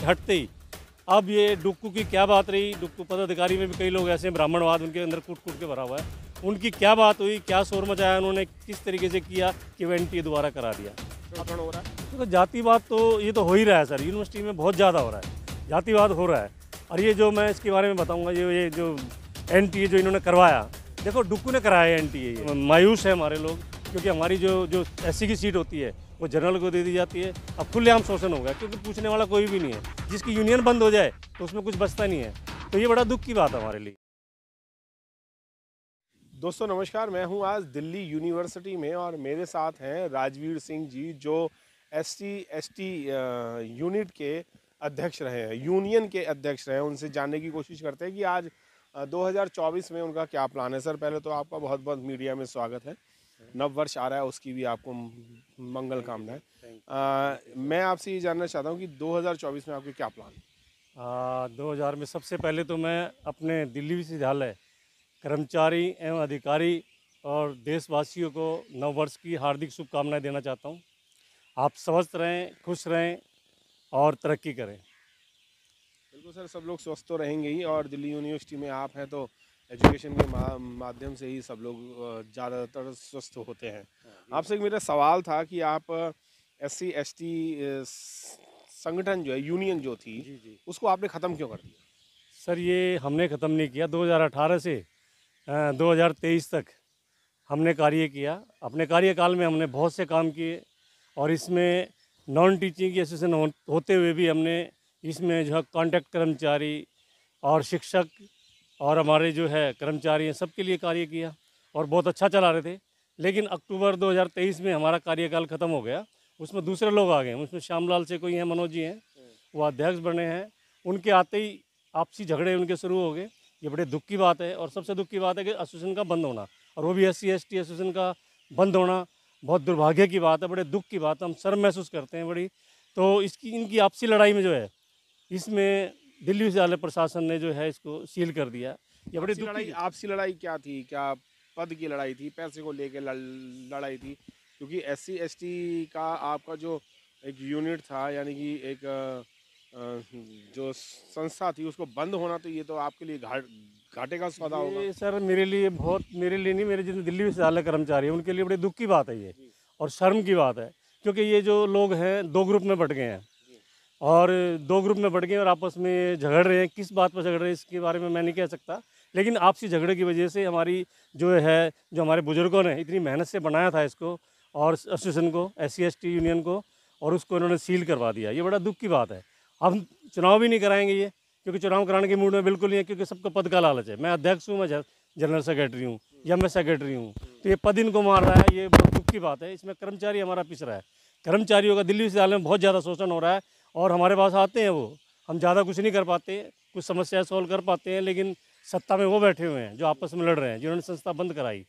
हटते ही अब ये डुक्कू की क्या बात रही, डुक्कू पदाधिकारी में भी कई लोग ऐसे हैं ब्राह्मणवाद उनके अंदर कूट कूट के भरा हुआ है, उनकी क्या बात हुई, क्या शोर मचाया उन्होंने, किस तरीके से किया कि वो NTA दोबारा करा दिया। शोषण हो रहा है। तो जातिवाद तो ये तो हो ही रहा है सर, यूनिवर्सिटी में बहुत ज़्यादा हो रहा है, जातिवाद हो रहा है। और ये जो मैं इसके बारे में बताऊँगा, ये जो NTA जो इन्होंने करवाया, देखो डुक्कू ने कराया है NTA, मायूस है हमारे लोग, क्योंकि हमारी जो SC की सीट होती है वो जनरल को दे दी जाती है। अब खुलेआम शोषण हो गया, क्योंकि पूछने वाला कोई भी नहीं है, जिसकी यूनियन बंद हो जाए तो उसमें कुछ बचता नहीं है। तो ये बड़ा दुख की बात है हमारे लिए। दोस्तों नमस्कार, मैं हूं आज दिल्ली यूनिवर्सिटी में और मेरे साथ हैं राजवीर सिंह जी, जो SC/ST यूनिट के अध्यक्ष रहे हैं, यूनियन के अध्यक्ष रहे हैं। उनसे जानने की कोशिश करते हैं कि आज 2024 में उनका क्या प्लान है। सर पहले तो आपका बहुत बहुत मीडिया में स्वागत है। नव वर्ष आ रहा है, उसकी भी आपको मंगल कामनाएं। मैं आपसे ये जानना चाहता हूँ कि 2024 में आपके क्या प्लान है? 2000 में सबसे पहले तो मैं अपने दिल्ली विश्वविद्यालय कर्मचारी एवं अधिकारी और देशवासियों को नव वर्ष की हार्दिक शुभकामनाएं देना चाहता हूं। आप स्वस्थ रहें, खुश रहें और तरक्की करें। बिल्कुल सर, सब लोग स्वस्थ तो रहेंगे ही, और दिल्ली यूनिवर्सिटी में आप हैं तो एजुकेशन के माध्यम से ही सब लोग ज़्यादातर स्वस्थ होते हैं। आपसे एक मेरा सवाल था कि आप SC/ST संगठन जो है, यूनियन जो थी, जी। उसको आपने ख़त्म क्यों कर दिया? सर ये हमने ख़त्म नहीं किया, 2018 से 2023 तक हमने कार्य किया। अपने कार्यकाल में हमने बहुत से काम किए और इसमें नॉन टीचिंग एसोसिएशन होते हुए भी हमने इसमें जो है कॉन्ट्रैक्ट कर्मचारी और शिक्षक और हमारे जो है कर्मचारी हैं, सबके लिए कार्य किया और बहुत अच्छा चला रहे थे। लेकिन अक्टूबर 2023 में हमारा कार्यकाल ख़त्म हो गया, उसमें दूसरे लोग आ गए। उसमें श्यामलाल से कोई हैं, मनोज जी हैं, वो अध्यक्ष बने हैं। उनके आते ही आपसी झगड़े उनके शुरू हो गए। ये बड़े दुख की बात है, और सबसे दुख की बात है कि एसोसिएशन का बंद होना, और वो भी SC/ST एसोसिएशन का बंद होना बहुत दुर्भाग्य की बात है, बड़े दुख की बात है। हम शर्म महसूस करते हैं बड़ी। तो इनकी आपसी लड़ाई में जो है, इसमें दिल्ली विश्वविद्यालय प्रशासन ने जो है इसको सील कर दिया। ये बड़ी दुख की। आपसी लड़ाई क्या थी? क्या पद की लड़ाई थी, पैसे को लेके लड़ाई थी? क्योंकि SC/ST का आपका जो एक यूनिट था, यानी कि एक जो संस्था थी, उसको बंद होना, तो ये तो आपके लिए घाटे का सौदा होगा। ये सर मेरे लिए नहीं, मेरे जितने दिल्ली विश्वविद्यालय कर्मचारी हैं उनके लिए बड़ी दुख की बात है ये, और शर्म की बात है। क्योंकि ये जो लोग हैं दो ग्रुप में बट गए हैं, और दो ग्रुप में बढ़ गए और आपस में झगड़ रहे हैं। किस बात पर झगड़ रहे हैं इसके बारे में मैं नहीं कह सकता, लेकिन आपसी झगड़े की वजह से हमारी जो हमारे बुजुर्गों ने इतनी मेहनत से बनाया था इसको, और एसोसिएशन को, SC/ST यूनियन को, और उसको इन्होंने सील करवा दिया। ये बड़ा दुख की बात है। हम चुनाव भी नहीं कराएंगे ये, क्योंकि चुनाव कराने के मूड में बिल्कुल नहीं है, क्योंकि सबको पद का लालच है। मैं अध्यक्ष हूँ, मैं जनरल सेक्रेटरी हूँ या मैं सेक्रेटरी हूँ, तो ये पद इनको मार रहा है। ये बहुत दुख की बात है। इसमें कर्मचारी हमारा पिस रहा है। कर्मचारियों का दिल्ली विश्वविद्यालय में बहुत ज़्यादा शोषण हो रहा है, और हमारे पास आते हैं वो, हम ज़्यादा कुछ नहीं कर पाते, कुछ समस्याएं सॉल्व कर पाते हैं, लेकिन सत्ता में वो बैठे हुए हैं जो आपस में लड़ रहे हैं, जिन्होंने संस्था बंद कराई।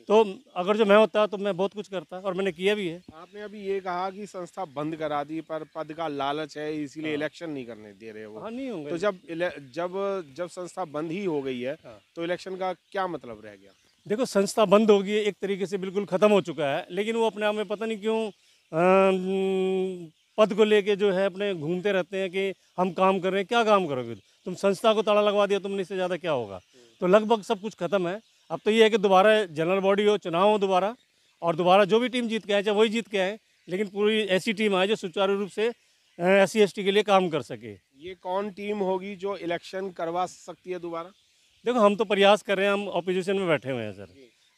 तो अगर जो मैं होता तो मैं बहुत कुछ करता, और मैंने किया भी है। आपने अभी ये कहा कि संस्था बंद करा दी, पर पद का लालच है, इसीलिए इलेक्शन नहीं करने दे रहे वो। हाँ, नहीं होंगे। तो जब संस्था बंद ही हो गई है, तो इलेक्शन का क्या मतलब रह गया? देखो, संस्था बंद होगी, एक तरीके से बिल्कुल ख़त्म हो चुका है, लेकिन वो अपने आप में पता नहीं क्यों पद को लेके जो है अपने घूमते रहते हैं कि हम काम कर रहे हैं। क्या काम करोगे तुम? संस्था को ताला लगवा दिया तुमने, इससे ज़्यादा क्या होगा? तो लगभग सब कुछ खत्म है। अब तो ये है कि दोबारा जनरल बॉडी हो, चुनाव हो दोबारा, और दोबारा जो भी टीम जीत के आए, चाहे वही जीत के आए, लेकिन पूरी ऐसी टीम आए जो सुचारू रूप से SC/ST के लिए काम कर सके। ये कौन टीम होगी जो इलेक्शन करवा सकती है दोबारा? देखो, हम तो प्रयास कर रहे हैं, हम ऑपोजिशन में बैठे हुए हैं सर।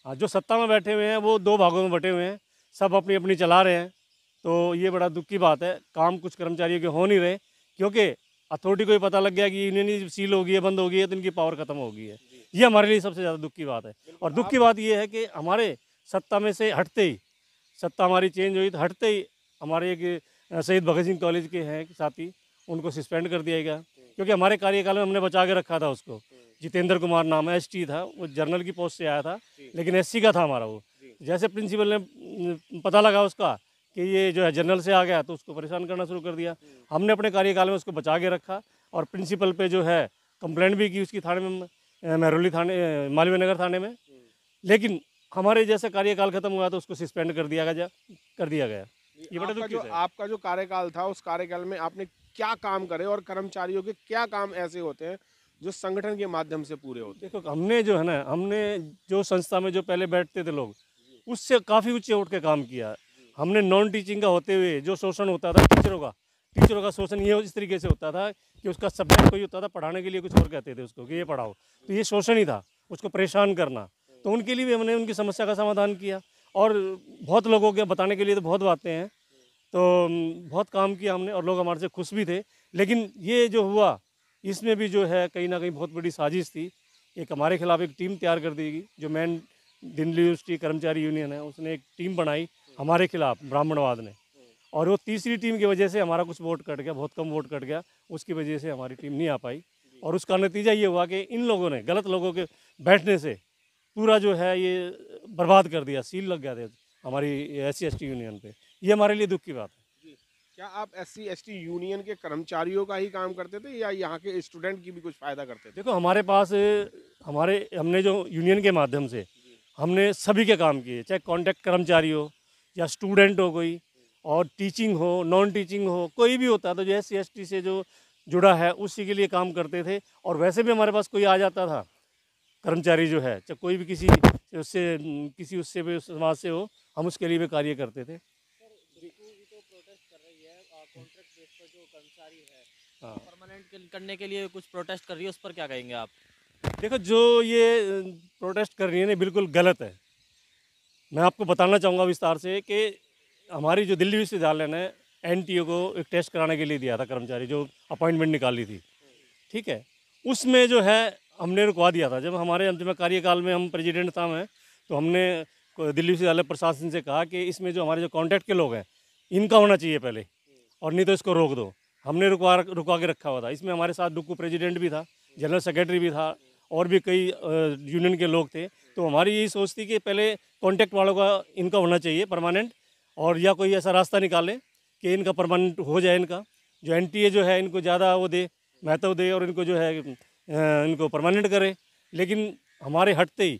हाँ, जो सत्ता में बैठे हुए हैं वो दो भागों में बटे हुए हैं, सब अपनी अपनी चला रहे हैं। तो ये बड़ा दुख की बात है। काम कुछ कर्मचारियों के हो नहीं रहे, क्योंकि अथॉरिटी को ही पता लग गया कि यूनियन ही सील हो गई है, बंद हो गई है, तो इनकी पावर खत्म हो गई है। ये हमारे लिए सबसे ज़्यादा दुख की बात है। और दुख की बात ये है कि हमारे सत्ता में से हटते ही, सत्ता हमारी चेंज हुई तो हटते ही हमारे एक शहीद भगत सिंह कॉलेज के हैं साथी, उनको सस्पेंड कर दिया गया, क्योंकि हमारे कार्यकाल में हमने बचा के रखा था उसको। जितेंद्र कुमार नाम है, ST था, वो जनरल की पोस्ट से आया था, लेकिन SC का था हमारा वो। जैसे प्रिंसिपल ने पता लगा उसका कि ये जो है जनरल से आ गया, तो उसको परेशान करना शुरू कर दिया। हमने अपने कार्यकाल में उसको बचा के रखा, और प्रिंसिपल पे जो है कंप्लेंट भी की उसकी थाने में, महरौली थाने, मालवीय नगर थाने में। लेकिन हमारे जैसे कार्यकाल खत्म हुआ तो उसको सस्पेंड कर दिया गया। ये बड़ा दुख की बात है। आपका जो कार्यकाल था, उस कार्यकाल में आपने क्या काम करे और कर्मचारियों के क्या काम ऐसे होते हैं जो संगठन के माध्यम से पूरे होते हैं? देखो हमने जो है ना, हमने जो संस्था में जो पहले बैठते थे लोग, उससे काफ़ी ऊंचे उठ के काम किया। हमने नॉन टीचिंग का होते हुए जो शोषण होता था टीचरों का शोषण ये इस तरीके से होता था कि उसका सब्जेक्ट कोई होता था, पढ़ाने के लिए कुछ और कहते थे उसको कि ये पढ़ाओ, तो ये शोषण ही था, उसको परेशान करना। तो उनके लिए भी हमने उनकी समस्या का समाधान किया, और बहुत लोगों के बताने के लिए तो बहुत बातें हैं। तो बहुत काम किया हमने, और लोग हमारे से खुश भी थे। लेकिन ये जो हुआ, इसमें भी जो है कहीं ना कहीं बहुत बड़ी साजिश थी। एक हमारे खिलाफ एक टीम तैयार कर दी गई, जो मैन दिल्ली यूनिवर्सिटी कर्मचारी यूनियन है, उसने एक टीम बनाई हमारे खिलाफ, ब्राह्मणवाद ने। और वो तीसरी टीम की वजह से हमारा कुछ वोट कट गया, बहुत कम वोट कट गया, उसकी वजह से हमारी टीम नहीं आ पाई। और उसका नतीजा ये हुआ कि इन लोगों ने, गलत लोगों के बैठने से पूरा जो है ये बर्बाद कर दिया, सील लग गया था हमारी SC ST यूनियन पे। ये हमारे लिए दुख की बात है। क्या आप SC ST यूनियन के कर्मचारियों का ही काम करते थे या यहाँ के स्टूडेंट की भी कुछ फायदा करते थे? देखो हमारे पास हमने जो यूनियन के माध्यम से हमने सभी के काम किए, चाहे कॉन्ट्रैक्ट कर्मचारी हो या स्टूडेंट हो कोई, और टीचिंग हो, नॉन टीचिंग हो, कोई भी होता तो जो SC ST से जो जुड़ा है उसी के लिए काम करते थे। और वैसे भी हमारे पास कोई आ जाता था कर्मचारी जो है, चाहे कोई भी किसी उससे भी समाज से हो, हम उसके लिए भी कार्य करते थे। हाँ, परमानेंट करने के लिए कुछ प्रोटेस्ट कर रही है, उस पर क्या कहेंगे आप? देखो जो ये प्रोटेस्ट कर रही है ना, बिल्कुल गलत है। मैं आपको बताना चाहूँगा विस्तार से कि हमारी जो दिल्ली विश्वविद्यालय ने NTO को एक टेस्ट कराने के लिए दिया था, कर्मचारी जो अपॉइंटमेंट निकाली थी, ठीक है, उसमें जो है हमने रुकवा दिया था। जब हमारे अंतिम कार्यकाल में हम प्रेसिडेंट था मैं, तो हमने दिल्ली विश्वविद्यालय प्रशासन से कहा कि इसमें जो हमारे जो कॉन्ट्रैक्ट के लोग हैं, इनका होना चाहिए पहले, और नहीं तो इसको रोक दो। हमने रुकवा के रखा हुआ था। इसमें हमारे साथ डुक्कू प्रेसिडेंट भी था, जनरल सेक्रेटरी भी था, और भी कई यूनियन के लोग थे। तो हमारी यही सोच थी कि पहले कॉन्ट्रैक्ट वालों का इनका होना चाहिए परमानेंट, और या कोई ऐसा रास्ता निकालें कि इनका परमानेंट हो जाए। इनका जो NTA जो है इनको ज़्यादा वो दे, महत्व दे, और इनको जो है इनको परमानेंट करे। लेकिन हमारे हटते ही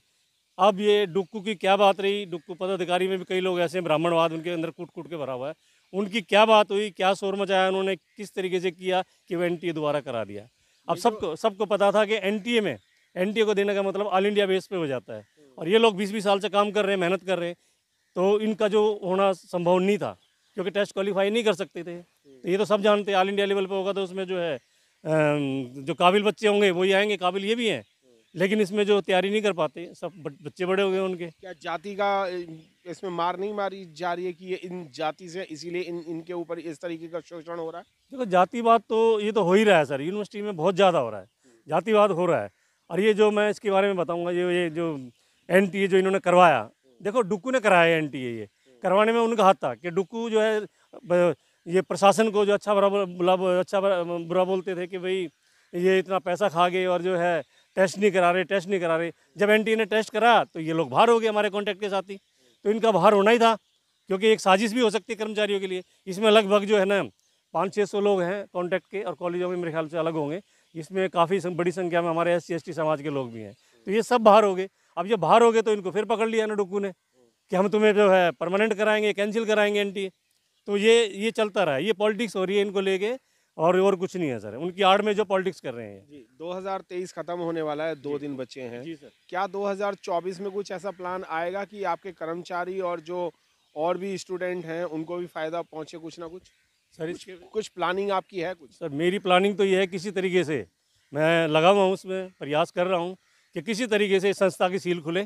अब ये डुक्कू की क्या बात रही, डुक्कू पदाधिकारी में भी कई लोग ऐसे हैं, ब्राह्मणवाद उनके अंदर कूट कूट के भरा हुआ है। उनकी क्या बात हुई, क्या शोर मचाया उन्होंने, किस तरीके से किया कि वो NTA दोबारा करा दिया। अब सबको पता था कि NTA को देने का मतलब ऑल इंडिया बेस पे हो जाता है, और ये लोग 20-20 साल से काम कर रहे हैं, मेहनत कर रहे हैं, तो इनका जो होना संभव नहीं था, क्योंकि टेस्ट क्वालिफाई नहीं कर सकते थे। तो ये तो सब जानते हैं, ऑल इंडिया लेवल पे होगा तो उसमें जो है जो काबिल बच्चे होंगे वही आएंगे, काबिल ये भी हैं, लेकिन इसमें जो तैयारी नहीं कर पाते, सब बच्चे बड़े हो गए उनके। क्या जाति का इसमें मार नहीं मारी जा रही है कि ये इन जाति से, इसीलिए इनके ऊपर इस तरीके का शोषण हो रहा है? देखो जातिवाद तो ये तो हो ही रहा है सर, यूनिवर्सिटी में बहुत ज़्यादा हो रहा है, जातिवाद हो रहा है। और ये जो मैं इसके बारे में बताऊंगा, ये जो NTA जो इन्होंने करवाया, देखो डुक्कू ने कराया NTA, ये करवाने में उनका हाथ था कि डुक्कू जो है ये प्रशासन को जो अच्छा बुरा बोलते थे कि भाई ये इतना पैसा खा गए और जो है टेस्ट नहीं करा रहे। जब NTA ने टेस्ट करा तो ये लोग बाहर हो गए हमारे कॉन्ट्रैक्ट के साथी। तो इनका बाहर होना ही था, क्योंकि एक साजिश भी हो सकती है कर्मचारियों के लिए। इसमें लगभग जो है ना 500-600 लोग हैं कॉन्ट्रैक्ट के, और कॉलेजों में मेरे ख्याल से अलग होंगे। इसमें काफ़ी बड़ी संख्या में हमारे SC ST समाज के लोग भी हैं। तो ये सब बाहर हो गए। अब ये बाहर हो गए तो इनको फिर पकड़ लिया ना डुक्कू ने कि हम तुम्हें जो है परमानेंट कराएंगे, कैंसिल कराएंगे NTA। तो ये चलता रहा है, ये पॉलिटिक्स हो रही है इनको लेके, और कुछ नहीं है सर, उनकी आड़ में जो पॉलिटिक्स कर रहे हैं जी। 2023 खत्म होने वाला है, 2 दिन बचे हैं जी सर। क्या 2024 में कुछ ऐसा प्लान आएगा कि आपके कर्मचारी और जो और भी स्टूडेंट हैं उनको भी फायदा पहुंचे, कुछ ना कुछ? सर कुछ प्लानिंग आपकी है कुछ? सर मेरी प्लानिंग तो ये है, किसी तरीके से मैं लगा हुआ हूँ उसमें, प्रयास कर रहा हूँ कि किसी तरीके से संस्था की सील खुले,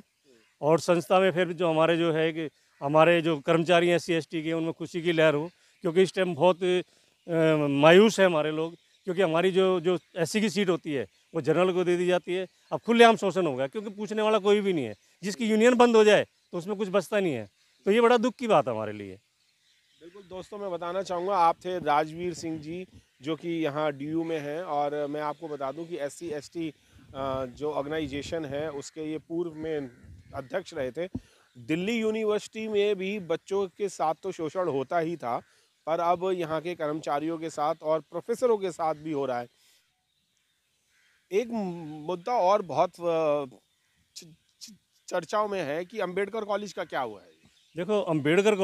और संस्था में फिर जो हमारे जो है कि हमारे जो कर्मचारी हैं SC ST के, उनमें खुशी की लहर हो। क्योंकि इस टाइम बहुत मायूस है हमारे लोग, क्योंकि हमारी जो SC की सीट होती है वो जनरल को दे दी जाती है। अब खुलेआम शोषण हो गया, क्योंकि पूछने वाला कोई भी नहीं है। जिसकी यूनियन बंद हो जाए तो उसमें कुछ बचता नहीं है। तो ये बड़ा दुख की बात है हमारे लिए। बिल्कुल दोस्तों, मैं बताना चाहूँगा, आप थे राजवीर सिंह जी जो कि यहाँ DU में हैं, और मैं आपको बता दूं कि SC ST जो ऑर्गेनाइजेशन है उसके ये पूर्व में अध्यक्ष रहे थे। दिल्ली यूनिवर्सिटी में भी बच्चों के साथ तो शोषण होता ही था, पर अब यहाँ के कर्मचारियों के साथ और प्रोफेसरों के साथ भी हो रहा है। एक मुद्दा और बहुत चर्चाओं में है कि अंबेडकर कॉलेज का क्या हुआ है? देखो अम्बेडकर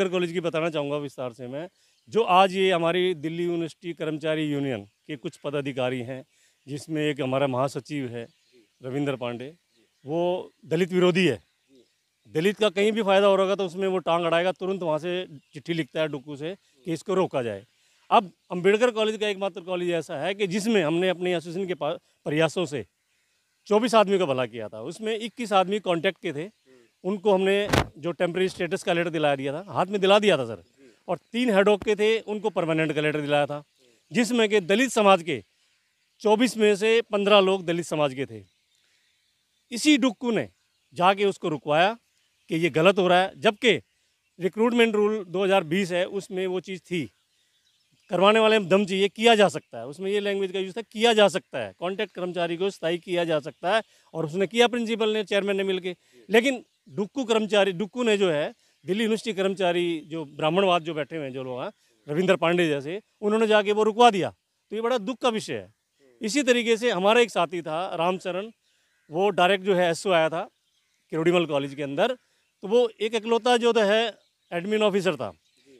कॉलेज की बताना चाहूँगा विस्तार से मैं, जो आज ये हमारी दिल्ली यूनिवर्सिटी कर्मचारी यूनियन के कुछ पदाधिकारी हैं, जिसमें एक हमारा महासचिव है रविंद्र पांडे, वो दलित विरोधी है। दलित का कहीं भी फायदा हो रहा तो उसमें वो टांग अड़ाएगा, तुरंत वहाँ से चिट्ठी लिखता है डुक्कू से कि इसको रोका जाए। अब अंबेडकर कॉलेज का एकमात्र कॉलेज ऐसा है कि जिसमें हमने अपने एसोसिएशन के प्रयासों से 24 आदमी का भला किया था। उसमें 21 आदमी कॉन्टैक्ट के थे, उनको हमने जो टेम्प्रेरी स्टेटस का लेटर दिला दिया था, हाथ में दिला दिया था सर। और 3 हेडॉक के थे, उनको परमानेंट का लेटर दिलाया था, जिसमें कि दलित समाज के 24 में से 15 लोग दलित समाज के थे। इसी डुक्कू ने जाके उसको रुकवाया कि ये गलत हो रहा है, जबकि रिक्रूटमेंट रूल 2020 है, उसमें वो चीज़ थी, करवाने वाले में दम चाहिए, किया जा सकता है। उसमें ये लैंग्वेज का यूज़ था, किया जा सकता है, कॉन्ट्रैक्ट कर्मचारी को स्थायी किया जा सकता है, और उसने किया, प्रिंसिपल ने, चेयरमैन ने मिलके। लेकिन डुक्कू ने जो है दिल्ली यूनिवर्सिटी कर्मचारी, जो ब्राह्मणवाद जो बैठे हुए हैं जो लोग हैं, रविंद्र पांडे जैसे, उन्होंने जाके वो रुकवा दिया। तो ये बड़ा दुख का विषय है। इसी तरीके से हमारा एक साथी था रामचरण, वो डायरेक्ट जो है एसओ आया था किरोड़ीमल कॉलेज के अंदर, तो वो एक इकलौता जो है एडमिन ऑफिसर था,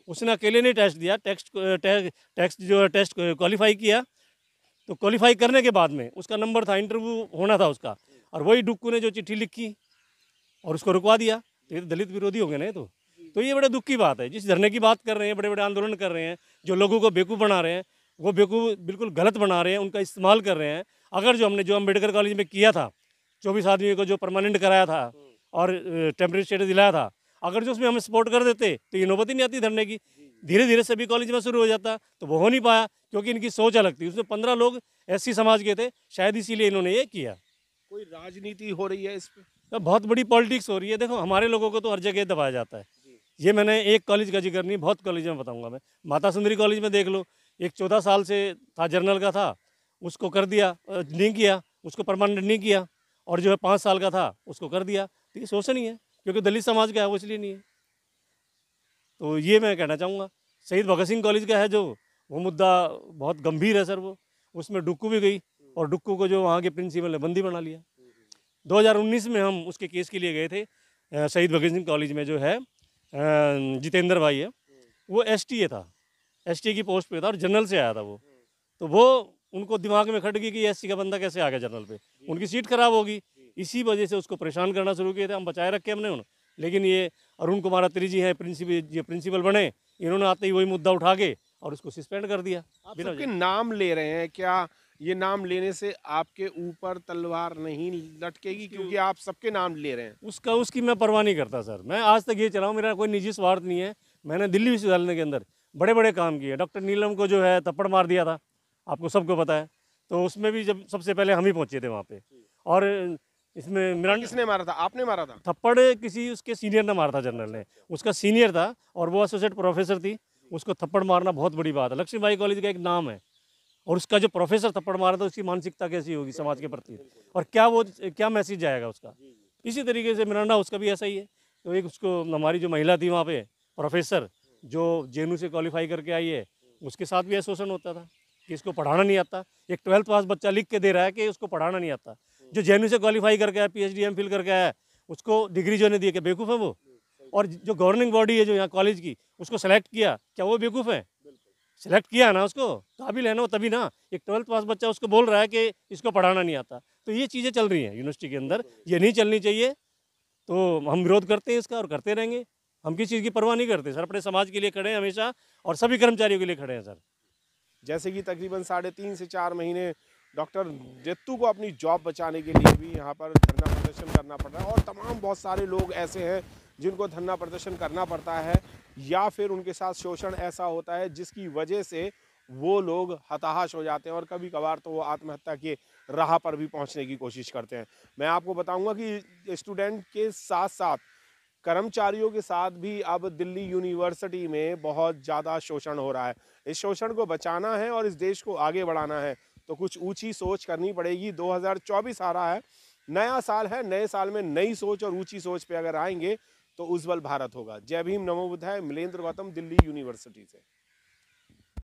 उसने अकेले नहीं टेस्ट दिया, टेस्ट क्वालिफाई किया। तो क्वालिफाई करने के बाद में उसका नंबर था, इंटरव्यू होना था उसका, और वही डुक्कू ने जो चिट्ठी लिखी और उसको रुकवा दिया। तो ये तो दलित विरोधी हो गए ना। तो ये बड़े दुख की बात है। जिस धरने की बात कर रहे हैं, बड़े बड़े आंदोलन कर रहे हैं, जो लोगों को बेवकूफ़ बना रहे हैं, वो बेवकूफ़ बिल्कुल गलत बना रहे हैं, उनका इस्तेमाल कर रहे हैं। अगर जो हमने अंबेडकर कॉलेज में किया था, 24 आदमी को जो परमानेंट कराया था और टेम्प्रेरी स्टेटस दिलाया था, अगर जो उसमें हम सपोर्ट कर देते तो ये नौबत ही नहीं आती धरने की। धीरे धीरे सभी कॉलेज में शुरू हो जाता, तो वो हो नहीं पाया, क्योंकि इनकी सोच अलग थी। उसमें 15 लोग एससी समाज के थे, शायद इसीलिए इन्होंने ये किया। कोई राजनीति हो रही है इस पे? तो बहुत बड़ी पॉलिटिक्स हो रही है। देखो, हमारे लोगों को तो हर जगह दबाया जाता है। ये मैंने एक कॉलेज का जिक्र नहीं, बहुत कॉलेज में बताऊंगा मैं। माता सुंदरी कॉलेज में देख लो, एक 14 साल से था, जर्नल का था, उसको कर दिया, नहीं किया, उसको परमानेंट नहीं किया, और जो है 5 साल का था उसको कर दिया। तो ये शोषण ही है, क्योंकि दलित समाज का है, वो इसलिए नहीं है। तो ये मैं कहना चाहूँगा। शहीद भगत सिंह कॉलेज का है जो, वो मुद्दा बहुत गंभीर है सर। वो उसमें डुक्कू भी गई, और डुक्कू को जो वहाँ के प्रिंसिपल ने बंदी बना लिया। 2019 में हम उसके केस के लिए गए थे शहीद भगत सिंह कॉलेज में, जो है जितेंद्र भाई है, वो एसटीए था, एसटीए की पोस्ट पे था और जनरल से आया था वो। तो वो उनको दिमाग में खट गई कि एससी का बंदा कैसे आ गया जनरल पे, उनकी सीट खराब होगी। इसी वजह से उसको परेशान करना शुरू किए थे। हम बचाए रखे हमने उन्हें, लेकिन ये अरुण कुमार अत्री जी हैं, प्रिंसिपल बने, इन्होंने आते ही वही मुद्दा उठा के और उसको सस्पेंड कर दिया। आप सबके नाम ले रहे हैं, क्या ये नाम लेने से आपके ऊपर तलवार नहीं लटकेगी, क्योंकि आप सबके नाम ले रहे हैं? उसकी मैं परवाह नहीं करता सर। मैं आज तक ये चलाऊँ, मेरा कोई निजी स्वार्थ नहीं है। मैंने दिल्ली विश्वविद्यालय के अंदर बड़े बड़े काम किए। डॉक्टर नीलम को जो है थप्पड़ मार दिया था, आपको सबको पता है। तो उसमें भी जब सबसे पहले हम ही पहुँचे थे वहाँ पे। और इसमें मिरांडा, किसने मारा था? आपने मारा था? थप्पड़ किसी उसके सीनियर ने मारा था, जनरल ने। उसका सीनियर था और वो एसोसिएट प्रोफेसर थी, उसको थप्पड़ मारना बहुत बड़ी बात है। लक्ष्मीबाई कॉलेज का एक नाम है, और उसका जो प्रोफेसर थप्पड़ मारा था, उसकी मानसिकता कैसी होगी समाज के प्रति, और क्या मैसेज जाएगा उसका। इसी तरीके से मिरांडा, उसका भी ऐसा ही है। तो एक उसको, हमारी जो महिला थी वहाँ पे प्रोफेसर, जो जेएनयू से क्वालिफाई करके आई है, उसके साथ भी शोषण होता था कि इसको पढ़ाना नहीं आता। एक 12th पास बच्चा लिख के दे रहा है कि उसको पढ़ाना नहीं आता। जो जेएनयू से क्वालिफाई करके आया, पीएचडी एमफिल करके आया, उसको डिग्री जो ने दी, क्या बेवकूफ़ है वो? और जो गवर्निंग बॉडी है जो यहाँ कॉलेज की, उसको सेलेक्ट किया, क्या वो बेवकूफ़ है? सेलेक्ट किया ना, उसको काबिल है ना वो, तभी ना। एक 12th पास बच्चा उसको बोल रहा है कि इसको पढ़ाना नहीं आता। तो ये चीज़ें चल रही हैं यूनिवर्सिटी के अंदर, ये नहीं चलनी चाहिए। तो हम विरोध करते हैं इसका और करते रहेंगे। हम किसी चीज़ की परवाह नहीं करते सर, अपने समाज के लिए खड़े हैं हमेशा, और सभी कर्मचारियों के लिए खड़े हैं सर। जैसे कि तकरीबन 3.5 से 4 महीने डॉक्टर जेत्तू को अपनी जॉब बचाने के लिए भी यहाँ पर धरना प्रदर्शन करना पड़ रहा है, और तमाम बहुत सारे लोग ऐसे हैं जिनको धरना प्रदर्शन करना पड़ता है, या फिर उनके साथ शोषण ऐसा होता है जिसकी वजह से वो लोग हताश हो जाते हैं, और कभी कभार तो वो आत्महत्या के राह पर भी पहुँचने की कोशिश करते हैं। मैं आपको बताऊँगा कि स्टूडेंट के साथ साथ कर्मचारियों के साथ भी अब दिल्ली यूनिवर्सिटी में बहुत ज़्यादा शोषण हो रहा है। इस शोषण को बचाना है और इस देश को आगे बढ़ाना है, तो कुछ ऊंची सोच करनी पड़ेगी। 2024 आ रहा है, नया साल है, नए साल में नई सोच और ऊंची सोच पे अगर आएंगे तो उज्जवल भारत होगा। जय भीम, नमो बुद्धाय। मिलेंद्र गौतम, दिल्ली यूनिवर्सिटी से।